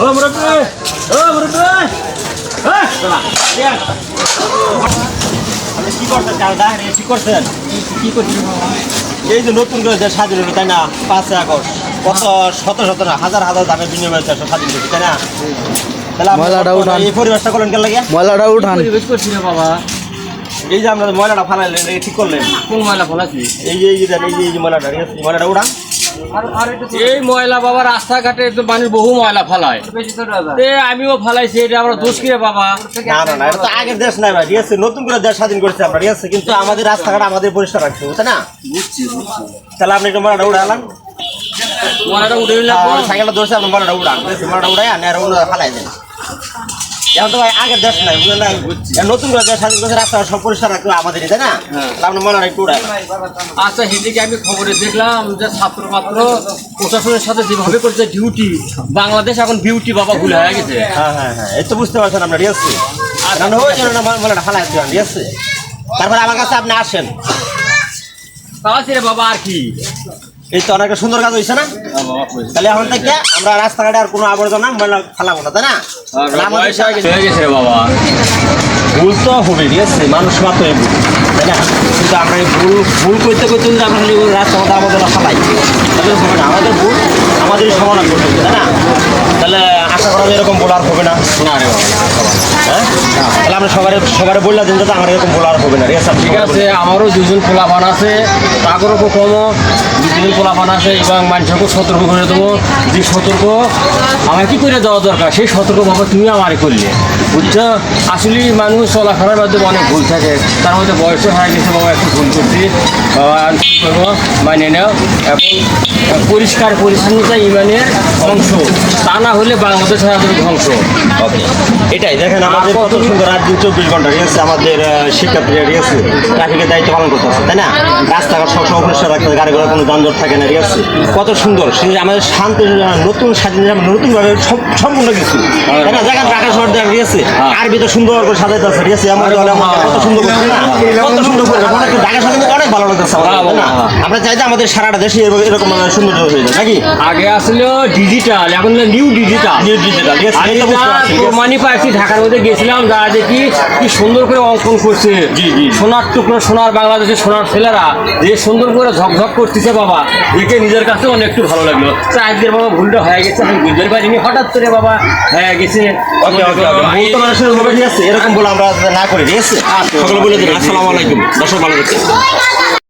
ও মুরব্বি, ও মুরব্বি, আপনি কি করছেন? চালটা কি করছেন? কি করছেন? এই যে নতুন করে যে স্বাধীন হলো তাই না, 5 আগস্ট কত শত শত না হাজার হাজার দামে বিনিময় স্বাধীন হয়েছে তাই না? ময়লাটা উঠান, এই পরিবেশটা করলেন কেন লাগে? ময়লাটা উঠান। পরিবেশ করছি রে বাবা। এই যে আমরা ময়লাটা ফালাইলেন ঠিক করলেন, কোন ময়লা ফলাচ্ছি? এই যে ময়লাটা ময়লাটা উড়ান। এই ময়লা বাবা রাস্তাঘাটে তো মানুষ বহু ময়লা ফালায়, আমিও ফালাইছি। এটা আমরা দোষ কি রে বাবা? না না না, এটা তো আগের দেশ নাই ভাই, ঠিক আছে? নতুন করে দেশ স্বাধীন করছে আমরা, ঠিক আছে? কিন্তু আমাদের রাস্তাঘাট আমাদের পরিষ্কার রাখতে হবে তাই না? তাহলে আপনি একটু ময়লাটা উড়ালাম, ময়লাটা উঠে সাইকেলটা ধরছে, আপনি ময়লাটা উড়ান, ময়লাটা উড়াই আর ফালাই দেন। এখন তো ভাই আগের দেশ নাই, বুঝলেন না? নতুন করে দেশ স্বাধীন করছে, রাস্তাঘাট সব পরিষ্কার রাখতে হবে আমাদেরই তাই না? আপনি ময়লাটা একটু উড়াই। আচ্ছা, সেদিকে আমি খবরে দেখলাম যে ছাত্র মাত্র প্রশাসনের সাথে যেভাবে করছে ডিউটি, বাংলাদেশ এখন বিউটি বাবা ভুল হয়ে গেছে। হ্যাঁ হ্যাঁ হ্যাঁ, এই তো বুঝতে পারছেন আপনার, ঠিক আছে? আর ওই জন্য ময়লাটা ফালাই দেবেন, ঠিক আছে? তারপরে আমার কাছে আপনি আসেন। তাহলে রে বাবা আর কি, এই তো অনেকটা সুন্দর কাজ হয়েছে না? তাহলে এখন থেকে আমরা রাস্তাঘাটে আর কোনো আবর্জনা ময়লা ফালাবো না তাই না? হয়ে গেছে রে বাবা। ভুল তো হবে, ঠিক আছে? মানুষ মাত্রই ভুল তাই না? কিন্তু আমরা এই ভুল করতে করতে যদি আমরা রাস্তাঘাটে আবর্জনা ফালাই তাহলে হবে না। আমাদের ভুল আমাদেরই সমাধান করতে হবে তাই না? তাহলে আশা করা যায় এরকম ভুল আর হবে না। না রে বাবা, হ্যাঁ, তাহলে আমরা সবার বললাম দিন যাতে আমার এরকম ভুল আর হবে না, ঠিক আছে? ঠিক আছে। আমারও দুজন পোলাপান আছে, তাদেরও কমও দুজন পোলাপান আছে, এবং মানুষকে সতর্ক করে দেবো যে সতর্ক আমার কি করে দেওয়া দরকার, সেই সতর্ক বাবা তুমি আমারে করলে, বুঝছো? আসলে মানুষ চলাফেরার মাধ্যমে অনেক ভুল থাকে, তার মধ্যে বয়সও হয়ে গেছে বাবা, একটু ভুল করছি, কী করবো মানে নাও। এখন পরিষ্কার পরিচ্ছন্নতা ইমানের অংশ, তা না হলে বাংলাদেশ আমাদের ধ্বংস। এটাই দেখেন আমাদের কত সুন্দর রাত দিন 24 ঘন্টা, ঠিক আছে? আমাদের শিক্ষার্থীরা, ঠিক আছে, ট্রাফিকের দায়িত্ব পালন করতে আছে তাই না? রাস্তাঘাট সবসময় পরিষ্কার রাখতে হবে, গাড়ি ঘোড়া কোনো যানজট থাকে না, ঠিক আছে? কত সুন্দর সে আমাদের শান্ত নতুন স্বাধীন নতুনভাবে সম্পূর্ণ কিছু তাই না? জায়গা ঢাকা শহর দেওয়া, ঠিক আছে? আরবি তো সুন্দর করে সাজাইতে আছে, ঠিক আছে? আমাদের কত সুন্দর করছে না? কত সুন্দর করে ঢাকা শহর কিন্তু অনেক ভালো লাগতেছে তাই না? আমরা চাইতে আমাদের সারাটা দেশে এরকম সুন্দর হয়ে যায় নাকি? আগে আসলে ডিজিটাল, এখন নিউ ডিজিটাল, ঠিক আছে? প্রমাণই পাইছি। ঢাকার মধ্যে গেছিলাম, যা দেখি কি সুন্দর করে অঙ্কন করছে, সোনার টুকরো, সোনার বাংলাদেশের সোনার ছেলেরা যে সুন্দর করে ঝকঝক করতেছে বাবা, দেখে নিজের কাছে অনেক একটু ভালো লাগলো। আজকের বাবা ভুলটা হয়ে গেছে, আমি বুঝতে পারিনি, হঠাৎ করে বাবা হয়ে গেছে। এরকম বলে আমরা না করি, ঠিক আছে? সকলে বলে দিন আসসালামু আলাইকুম, দর্শক ভালো থাকবেন।